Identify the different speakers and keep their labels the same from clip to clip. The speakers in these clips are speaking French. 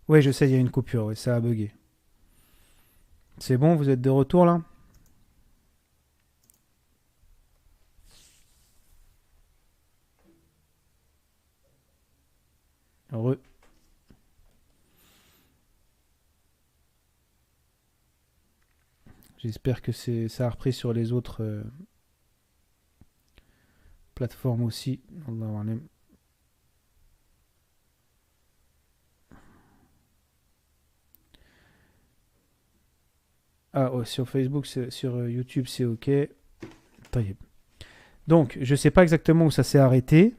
Speaker 1: Ouais, je sais, il y a une coupure, ouais, ça a bugué. C'est bon, vous êtes de retour là? Heureux. J'espère que ça a repris sur les autres plateformes aussi. Allahu alam. Ah, ouais, sur Facebook, sur YouTube, c'est OK. Taïeb. Donc, je ne sais pas exactement où ça s'est arrêté,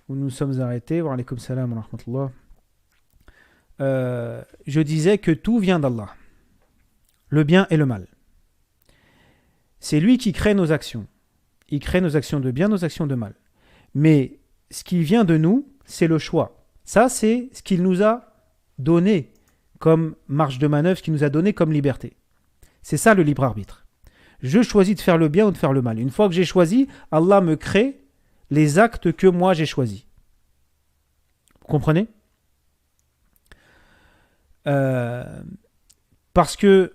Speaker 1: où nous sommes arrêtés. Wa alaykoum salam wa rahmatullah. Je disais que tout vient d'Allah, le bien et le mal. C'est lui qui crée nos actions. Il crée nos actions de bien, nos actions de mal. Mais ce qui vient de nous, c'est le choix. Ça, c'est ce qu'il nous a donné comme marge de manœuvre, ce qu'il nous a donné comme liberté. C'est ça le libre arbitre. Je choisis de faire le bien ou de faire le mal. Une fois que j'ai choisi, Allah me crée les actes que moi j'ai choisis. Vous comprenez? Euh, Parce que,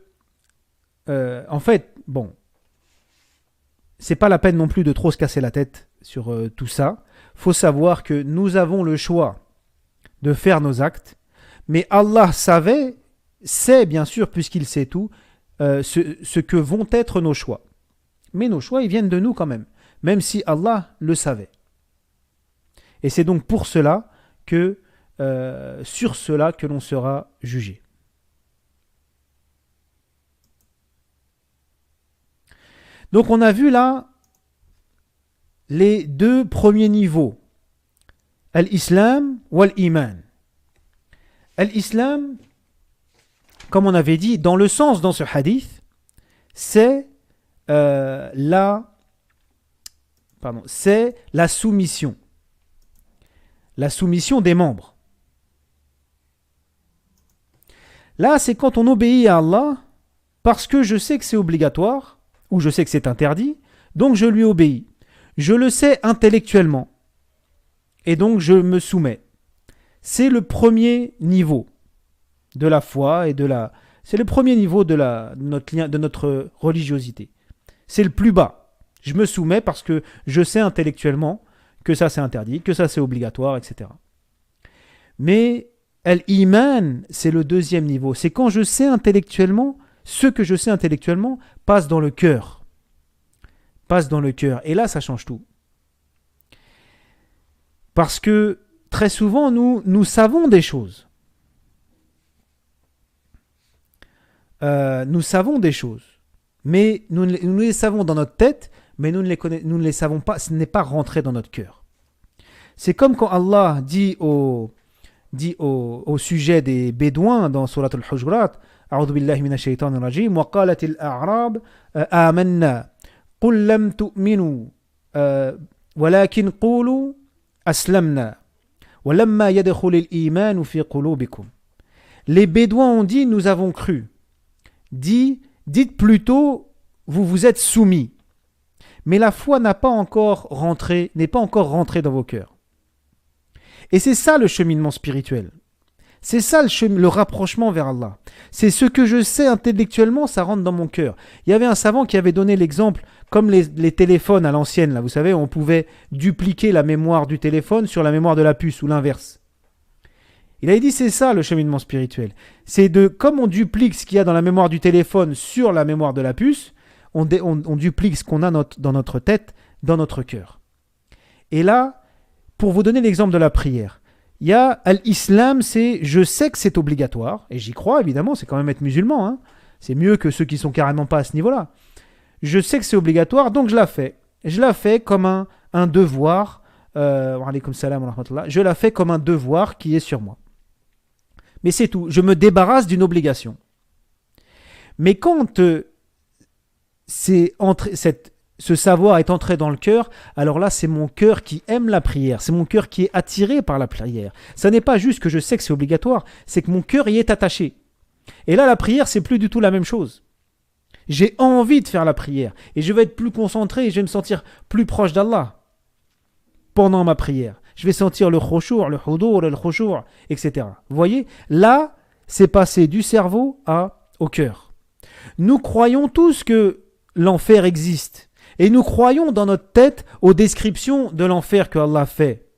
Speaker 1: en fait, bon, c'est pas la peine non plus de trop se casser la tête sur tout ça. Faut savoir que nous avons le choix de faire nos actes, mais Allah sait bien sûr, puisqu'il sait tout, ce que vont être nos choix. Mais nos choix, ils viennent de nous quand même si Allah le savait. Et c'est donc pour cela que, sur cela que l'on sera jugé. Donc on a vu là les deux premiers niveaux. Al-Islam ou Al-Iman. Al-Islam, comme on avait dit, dans le sens dans ce hadith, c'est c'est la soumission. La soumission des membres. Là, c'est quand on obéit à Allah parce que je sais que c'est obligatoire ou je sais que c'est interdit, donc je lui obéis. Je le sais intellectuellement et donc je me soumets. C'est le premier niveau de la foi et c'est le premier niveau de notre religiosité. C'est le plus bas. Je me soumets parce que je sais intellectuellement que ça c'est interdit, que ça c'est obligatoire, etc. Mais l'iman, c'est le deuxième niveau. C'est quand je sais intellectuellement, ce que je sais intellectuellement passe dans le cœur. Passe dans le cœur. Et là, ça change tout. Parce que très souvent, nous savons des choses. Nous savons des choses. Mais nous les savons dans notre tête, mais nous ne les savons pas. Ce n'est pas rentré dans notre cœur. C'est comme quand Allah dit au sujet des Bédouins dans Surat al-Hujurat, أعوذ بالله من الشيطان الرجيم وقالت الأعراب آمنا قل لم تؤمنوا ولكن قولوا أسلمنا ولما يدخل الإيمان في قلوبكم. Les Bédouins ont dit nous avons cru. Dites plutôt vous vous êtes soumis. Mais la foi n'est pas encore rentrée dans vos cœurs. Et c'est ça le cheminement spirituel. C'est ça le rapprochement vers Allah. C'est ce que je sais intellectuellement, ça rentre dans mon cœur. Il y avait un savant qui avait donné l'exemple, comme les téléphones à l'ancienne, là, vous savez, on pouvait dupliquer la mémoire du téléphone sur la mémoire de la puce ou l'inverse. Il avait dit c'est ça le cheminement spirituel. C'est comme on duplique ce qu'il y a dans la mémoire du téléphone sur la mémoire de la puce, on duplique ce qu'on a dans notre tête, dans notre cœur. Et là, pour vous donner l'exemple de la prière, il y a l'islam, c'est je sais que c'est obligatoire, et j'y crois évidemment, c'est quand même être musulman, hein. C'est mieux que ceux qui sont carrément pas à ce niveau-là. Je sais que c'est obligatoire, donc je la fais. Je la fais comme un devoir, wa alaykoum salam wa rahmatullah, je la fais comme un devoir qui est sur moi. Mais c'est tout, je me débarrasse d'une obligation. Mais quand ce savoir est entré dans le cœur, alors là, c'est mon cœur qui aime la prière. C'est mon cœur qui est attiré par la prière. Ça n'est pas juste que je sais que c'est obligatoire, c'est que mon cœur y est attaché. Et là, la prière, c'est plus du tout la même chose. J'ai envie de faire la prière. Et je vais être plus concentré et je vais me sentir plus proche d'Allah pendant ma prière. je vais sentir le khushu', le hudur, le khushu', etc. Vous voyez, là, c'est passé du cerveau au cœur. Nous croyons tous que l'enfer existe. Et nous croyons dans notre tête aux descriptions de l'enfer que Allah fait.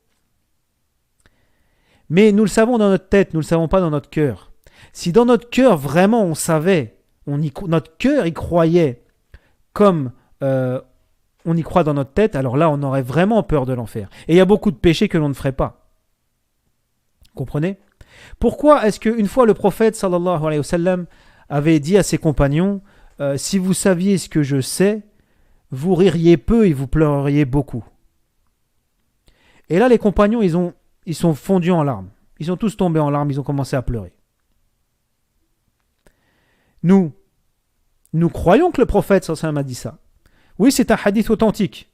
Speaker 1: Mais nous le savons dans notre tête, nous ne le savons pas dans notre cœur. Si dans notre cœur, vraiment, on savait, notre cœur y croyait comme on y croit dans notre tête, alors là, on aurait vraiment peur de l'enfer. Et il y a beaucoup de péchés que l'on ne ferait pas. Comprenez ? Pourquoi est-ce qu'une fois le prophète, sallallahu alayhi wa sallam, avait dit à ses compagnons, si vous saviez ce que je sais, vous ririez peu et vous pleureriez beaucoup. Et là, les compagnons, ils sont fondus en larmes. Ils sont tous tombés en larmes, ils ont commencé à pleurer. Nous croyons que le prophète sallallahu alayhi wa sallam a dit ça. Oui, c'est un hadith authentique.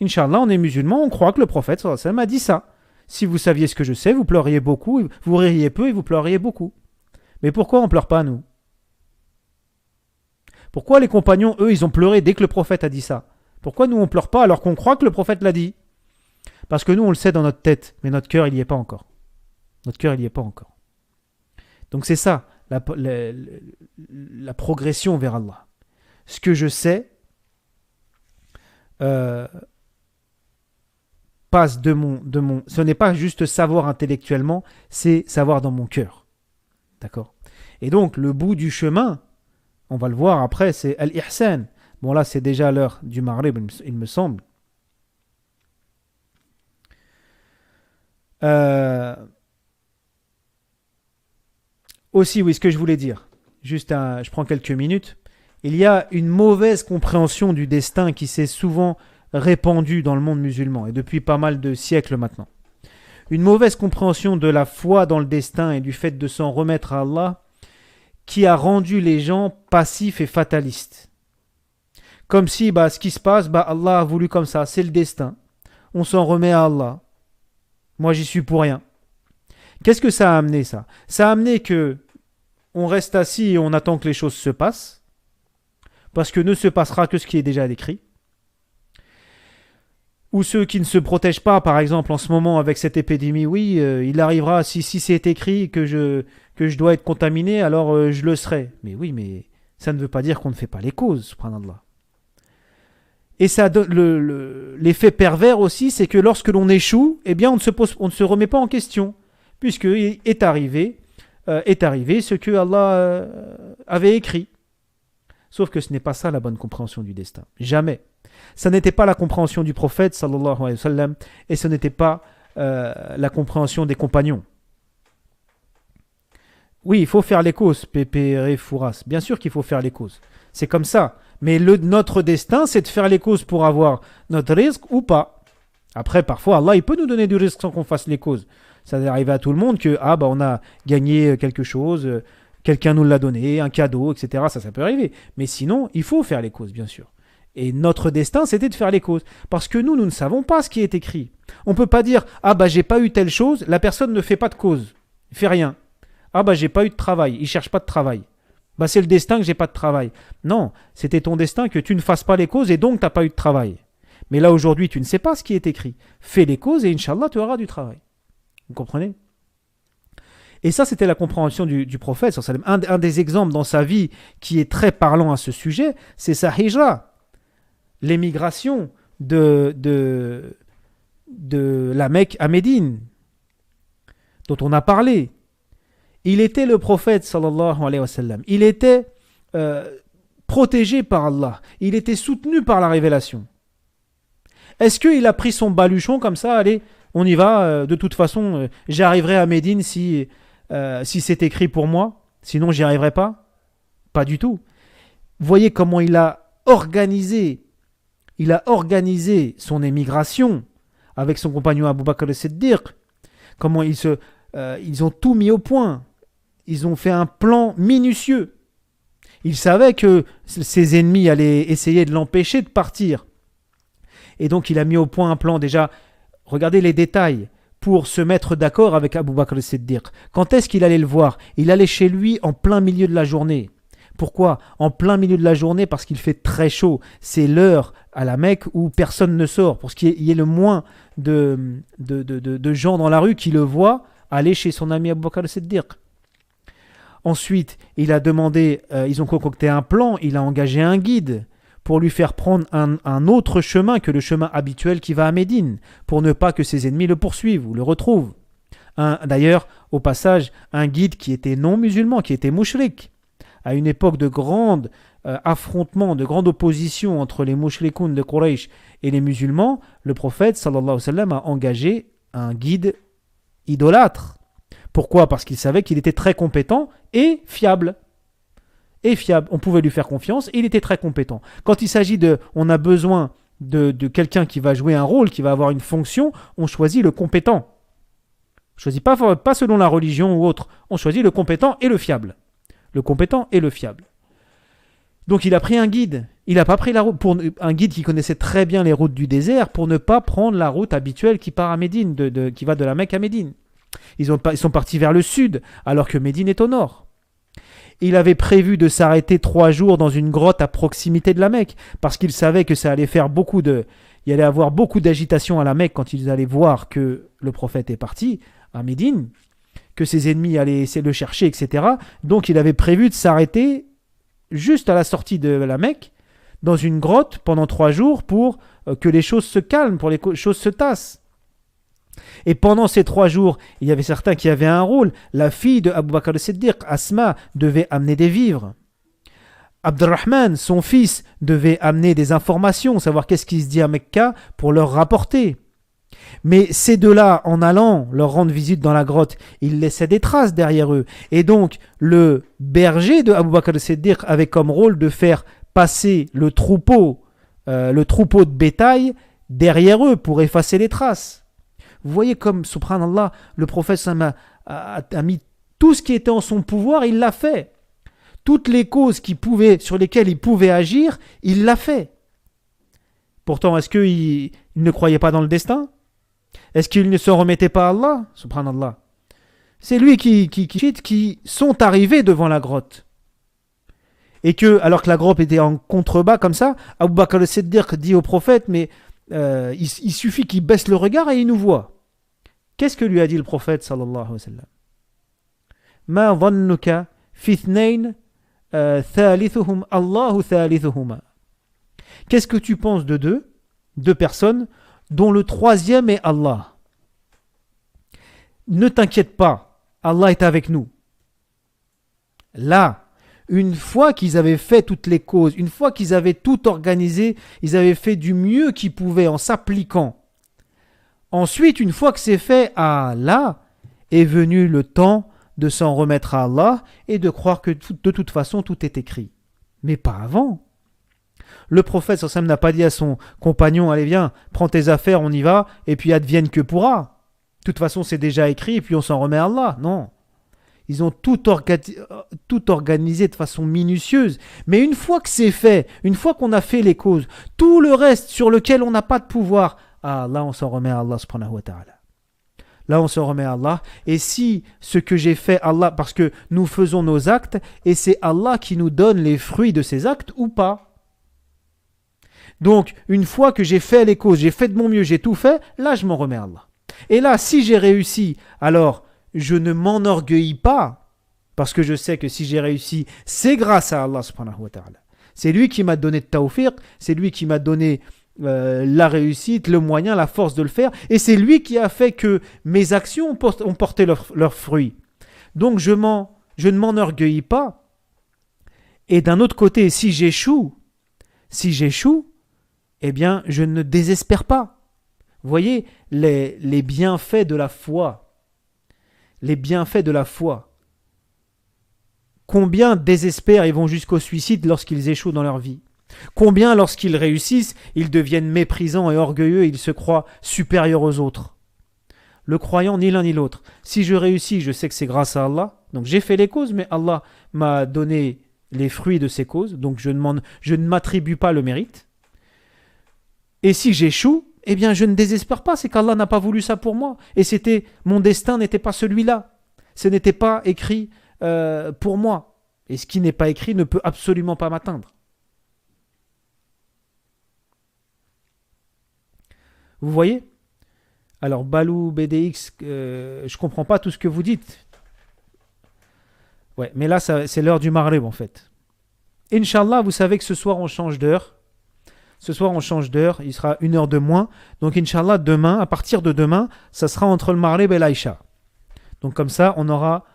Speaker 1: Inch'Allah, on est musulmans, on croit que le prophète sallallahu alayhi wa sallam a dit ça. Si vous saviez ce que je sais, vous pleuriez beaucoup, vous ririez peu et vous pleuriez beaucoup. Mais pourquoi on ne pleure pas, nous ? Pourquoi les compagnons, eux, ils ont pleuré dès que le prophète a dit ça ? Pourquoi nous, on ne pleure pas alors qu'on croit que le prophète l'a dit ? Parce que nous, on le sait dans notre tête, mais notre cœur, il n'y est pas encore. Notre cœur, il n'y est pas encore. Donc c'est ça, la progression vers Allah. Ce que je sais passe de mon... Ce n'est pas juste savoir intellectuellement, c'est savoir dans mon cœur. D'accord ? Et donc, le bout du chemin, on va le voir après, c'est al-ihsan. Bon, là, c'est déjà l'heure du maghrib, il me semble. Aussi, oui, ce que je voulais dire, je prends quelques minutes. Il y a une mauvaise compréhension du destin qui s'est souvent répandue dans le monde musulman, et depuis pas mal de siècles maintenant. Une mauvaise compréhension de la foi dans le destin et du fait de s'en remettre à Allah, qui a rendu les gens passifs et fatalistes. Comme si ce qui se passe, Allah a voulu comme ça, c'est le destin. On s'en remet à Allah. Moi, j'y suis pour rien. Qu'est-ce que ça a amené, ça ? Ça a amené que on reste assis et on attend que les choses se passent, parce que ne se passera que ce qui est déjà décrit. Ou ceux qui ne se protègent pas, par exemple, en ce moment avec cette épidémie, oui, il arrivera, si c'est écrit que je dois être contaminé, alors je le serai. Mais oui, mais ça ne veut pas dire qu'on ne fait pas les causes, subhanallah. Et ça, l'effet pervers aussi, c'est que lorsque l'on échoue, eh bien, on ne se remet pas en question, puisque est arrivé ce que Allah avait écrit. Sauf que ce n'est pas ça la bonne compréhension du destin. Jamais. Ça n'était pas la compréhension du prophète, sallallahu alayhi wa sallam, et ce n'était pas la compréhension des compagnons. Oui, il faut faire les causes, Pépé Fouras. Bien sûr qu'il faut faire les causes. C'est comme ça. Mais notre destin, c'est de faire les causes pour avoir notre risque ou pas. Après, parfois, Allah, il peut nous donner du risque sans qu'on fasse les causes. Ça arrive à tout le monde que, on a gagné quelque chose, quelqu'un nous l'a donné, un cadeau, etc. Ça peut arriver. Mais sinon, il faut faire les causes, bien sûr. Et notre destin, c'était de faire les causes. Parce que nous ne savons pas ce qui est écrit. On ne peut pas dire, j'ai pas eu telle chose, la personne ne fait pas de cause. Il fait rien. J'ai pas eu de travail, il cherche pas de travail. C'est le destin que j'ai pas de travail. Non, c'était ton destin que tu ne fasses pas les causes et donc tu n'as pas eu de travail. Mais là, aujourd'hui, tu ne sais pas ce qui est écrit. Fais les causes et Inch'Allah, tu auras du travail. Vous comprenez ? Et ça, c'était la compréhension du prophète. Un des exemples dans sa vie qui est très parlant à ce sujet, c'est sa hijra. L'émigration de la Mecque à Médine, dont on a parlé. Il était le prophète, sallallahu alayhi wa sallam. Il était protégé par Allah. Il était soutenu par la révélation. Est-ce qu'il a pris son baluchon comme ça, allez, on y va, de toute façon, j'arriverai à Médine si c'est écrit pour moi, sinon j'y arriverai pas? Pas du tout. Voyez comment il a organisé son émigration avec son compagnon Abu Bakr as-Siddiq. Comment ils ont tout mis au point. Ils ont fait un plan minutieux. Ils savaient que ses ennemis allaient essayer de l'empêcher de partir. Et donc il a mis au point un plan déjà, regardez les détails, pour se mettre d'accord avec Abu Bakr as-Siddiq. Quand est-ce qu'il allait le voir? Il allait chez lui en plein milieu de la journée, Pourquoi? En plein milieu de la journée, parce qu'il fait très chaud. C'est l'heure à la Mecque où personne ne sort, pour qu'il y ait le moins de gens dans la rue qui le voient aller chez son ami Abu Bakr al-Siddiq. Ensuite, il a demandé, ils ont concocté un plan, il a engagé un guide pour lui faire prendre un autre chemin que le chemin habituel qui va à Médine, pour ne pas que ses ennemis le poursuivent ou le retrouvent. D'ailleurs, au passage, un guide qui était non musulman, qui était mouchrik. À une époque de grand affrontement, de grande opposition entre les mouchrikoun de Quraysh et les musulmans, le prophète sallallahu alayhi wa sallam a engagé un guide idolâtre. Pourquoi? Parce qu'il savait qu'il était très compétent et fiable. On pouvait lui faire confiance et il était très compétent. Quand il s'agit on a besoin de quelqu'un qui va jouer un rôle, qui va avoir une fonction, on choisit le compétent. On ne choisit pas selon la religion ou autre, on choisit le compétent et le fiable. Le compétent et le fiable. Donc il a pris un guide. Il n'a pas pris la route un guide qui connaissait très bien les routes du désert pour ne pas prendre la route habituelle qui part à Médine, qui va de la Mecque à Médine. Ils sont partis vers le sud, alors que Médine est au nord. Il avait prévu de s'arrêter 3 jours dans une grotte à proximité de la Mecque, parce qu'il savait que ça allait faire il allait avoir beaucoup d'agitation à la Mecque quand ils allaient voir que le prophète est parti à Médine, que ses ennemis allaient essayer de le chercher, etc. Donc il avait prévu de s'arrêter juste à la sortie de la Mecque, dans une grotte pendant 3 jours pour que les choses se calment, pour que les choses se tassent. Et pendant ces 3 jours, il y avait certains qui avaient un rôle. La fille de Abu Bakr al-Siddiq, Asma, devait amener des vivres. Abdurrahman, son fils, devait amener des informations, savoir qu'est-ce qui se dit à Mecca pour leur rapporter. Mais ces deux-là, en allant leur rendre visite dans la grotte, ils laissaient des traces derrière eux. Et donc, le berger de Abu Bakr al-Siddiq avait comme rôle de faire passer le troupeau de bétail derrière eux pour effacer les traces. Vous voyez comme, subhanallah, le prophète a mis tout ce qui était en son pouvoir, il l'a fait. Toutes les causes sur lesquelles il pouvait agir, il l'a fait. Pourtant, est-ce qu'il ne croyait pas dans le destin? Est-ce qu'il ne se remettait pas à Allah? Subhanallah. C'est lui qui sont arrivés devant la grotte. Et que, alors que la grotte était en contrebas comme ça, Abu Bakr al-Siddiq dit au prophète, mais il suffit qu'il baisse le regard et il nous voit. Qu'est-ce que lui a dit le prophète sallallahu alayhi wa sallam? Ma dhannuka fithnayn thalithuhum Allahu thalithuhuma. Qu'est-ce que tu penses de deux personnes dont le troisième est Allah? Ne t'inquiète pas, Allah est avec nous. Là, une fois qu'ils avaient fait toutes les causes, une fois qu'ils avaient tout organisé, ils avaient fait du mieux qu'ils pouvaient en s'appliquant. Ensuite, une fois que c'est fait, là est venu le temps de s'en remettre à Allah et de croire que de toute façon tout est écrit. Mais pas avant. Le prophète sallallahu alayhi wa sallam n'a pas dit à son compagnon, allez viens, prends tes affaires, on y va, et puis advienne que pourra. De toute façon c'est déjà écrit et puis on s'en remet à Allah. Non. Ils ont tout organisé de façon minutieuse. Mais une fois que c'est fait, une fois qu'on a fait les causes, tout le reste sur lequel on n'a pas de pouvoir, là on s'en remet à Allah subhanahu wa ta'ala. Là on s'en remet à Allah. Et si ce que j'ai fait, Allah, parce que nous faisons nos actes, et c'est Allah qui nous donne les fruits de ces actes ou pas. Donc une fois que j'ai fait les causes, j'ai fait de mon mieux, j'ai tout fait, là je m'en remets à Allah. Et là si j'ai réussi, alors je ne m'enorgueillis pas, parce que je sais que si j'ai réussi, c'est grâce à Allah subhanahu wa ta'ala. C'est lui qui m'a donné de tawfiq, c'est lui qui m'a donné la réussite, le moyen, la force de le faire, et c'est lui qui a fait que mes actions ont porté leurs fruits. Donc je ne m'enorgueillis pas. Et d'un autre côté, si j'échoue, eh bien je ne désespère pas. Vous voyez les bienfaits de la foi. Les bienfaits de la foi. Combien désespèrent et vont jusqu'au suicide lorsqu'ils échouent dans leur vie? Combien, lorsqu'ils réussissent, ils deviennent méprisants et orgueilleux et ils se croient supérieurs aux autres? Le croyant, ni l'un ni l'autre. Si je réussis, je sais que c'est grâce à Allah. Donc j'ai fait les causes, mais Allah m'a donné les fruits de ces causes. Donc je ne m'attribue pas le mérite. Et si j'échoue, eh bien je ne désespère pas, c'est qu'Allah n'a pas voulu ça pour moi. Et mon destin n'était pas celui-là. Ce n'était pas écrit pour moi. Et ce qui n'est pas écrit ne peut absolument pas m'atteindre. Vous voyez? Alors, Balou, BDX, je comprends pas tout ce que vous dites. Ouais, mais là, c'est l'heure du Maghrib en fait. Inch'Allah, vous savez que ce soir, on change d'heure. Ce soir, on change d'heure. Il sera 1 heure de moins. Donc, Inch'Allah, demain, à partir de demain, ça sera entre le Maghrib et l'Aïcha. Donc, comme ça, on aura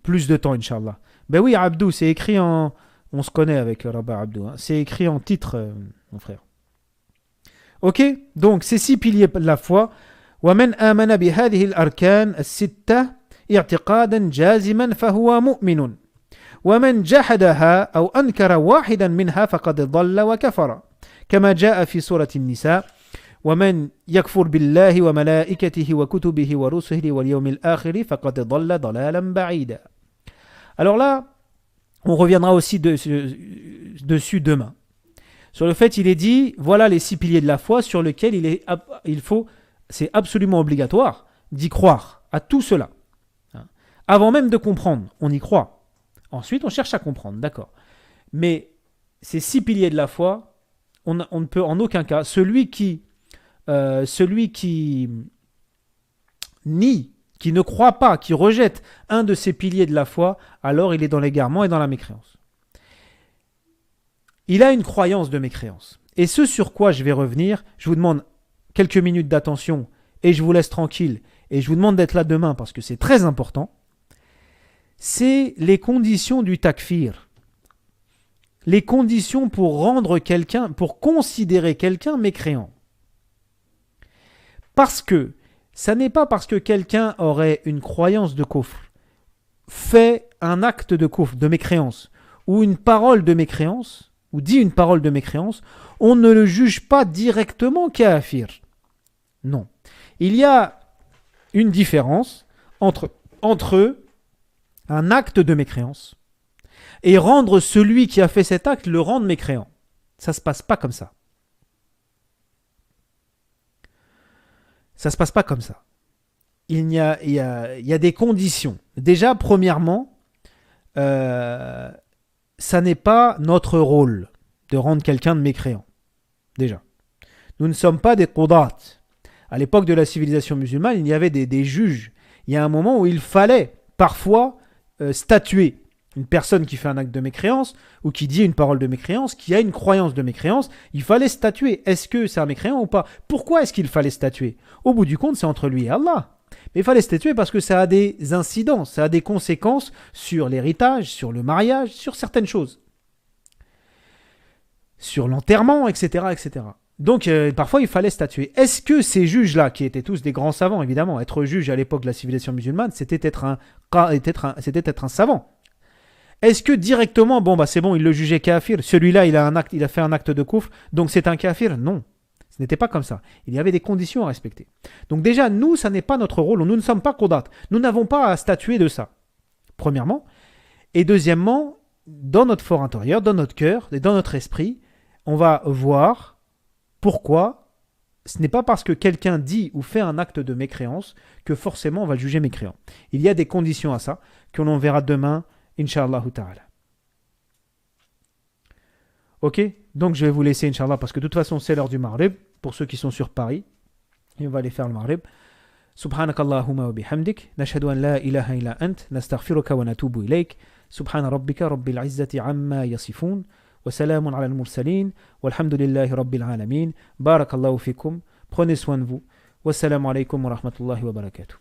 Speaker 1: plus de temps, Inch'Allah. Ben oui, Abdou, c'est écrit en... On se connaît avec Rabat Abdou. Hein. C'est écrit en titre, mon frère. Ok? Donc, ces 6 piliers de la foi. ومن آمن بهذه الأركان الستة اعتقادا جازما فهو مؤمن ومن جحدها أو أنكر واحدا منها فقد ضل وكفر كما جاء في سورة النساء ومن يكفر بالله وملائكته وكتبه ورسله واليوم الآخر فقد ضل ضلالا بعيدا. Alors là, on reviendra aussi dessus demain. Sur le fait, il est dit, voilà les 6 piliers de la foi sur lesquels c'est absolument obligatoire d'y croire à tout cela. Avant même de comprendre, on y croit. Ensuite, on cherche à comprendre, d'accord. Mais ces 6 piliers de la foi, on ne peut en aucun cas, celui qui nie, qui ne croit pas, qui rejette un de ces piliers de la foi, alors il est dans l'égarement et dans la mécréance. Il a une croyance de mécréance. Et ce sur quoi je vais revenir, je vous demande quelques minutes d'attention et je vous laisse tranquille et je vous demande d'être là demain parce que c'est très important, c'est les conditions du takfir. Les conditions pour considérer quelqu'un mécréant. Parce que ça n'est pas parce que quelqu'un aurait une croyance de kufr, fait un acte de kufr, de mécréance, ou une parole de mécréance, ou dit une parole de mécréance, on ne le juge pas directement kafir. Non. Il y a une différence entre un acte de mécréance et rendre celui qui a fait cet acte le rendre mécréant. Ça ne se passe pas comme ça. Ça ne se passe pas comme ça. Il y a des conditions. Déjà, premièrement, ça n'est pas notre rôle de rendre quelqu'un de mécréant. Déjà. Nous ne sommes pas des qudat. À l'époque de la civilisation musulmane, il y avait des juges. Il y a un moment où il fallait parfois statuer. Une personne qui fait un acte de mécréance ou qui dit une parole de mécréance, qui a une croyance de mécréance, il fallait statuer. Est-ce que c'est un mécréant ou pas? Pourquoi est-ce qu'il fallait statuer? Au bout du compte, c'est entre lui et Allah. Mais il fallait statuer parce que ça a des incidences, ça a des conséquences sur l'héritage, sur le mariage, sur certaines choses. Sur l'enterrement, etc., etc. Donc, parfois, il fallait statuer. Est-ce que ces juges-là, qui étaient tous des grands savants, évidemment, être juge à l'époque de la civilisation musulmane, c'était être un savant. Est-ce que directement, c'est bon, il le jugeait kafir, celui-là, il a fait un acte de kufr, donc c'est un kafir? Non. Ce n'était pas comme ça. Il y avait des conditions à respecter. Donc déjà, nous, ça n'est pas notre rôle. Nous ne sommes pas qudat. Nous n'avons pas à statuer de ça. Premièrement. Et deuxièmement, dans notre fort intérieur, dans notre cœur et dans notre esprit, on va voir pourquoi ce n'est pas parce que quelqu'un dit ou fait un acte de mécréance que forcément on va le juger mécréant. Il y a des conditions à ça que l'on verra demain, Inch'Allah ta'ala. Ok? Donc je vais vous laisser, Inch'Allah, parce que de toute façon c'est l'heure du Maghrib, pour ceux qui sont sur Paris. Et on va aller faire le Maghrib. Subhanakallahumma wa bihamdik, nashhadu an la ilaha illa ant, nastaghfiruka wa natubu ilayk, subhana rabbika rabbil izzati amma yasifun, wa salamun ala al-mursalin, walhamdulillahi rabbil alamin, barakallahu fikum, prenez soin de vous, wassalamu alaykum wa rahmatullahi wa barakatuh.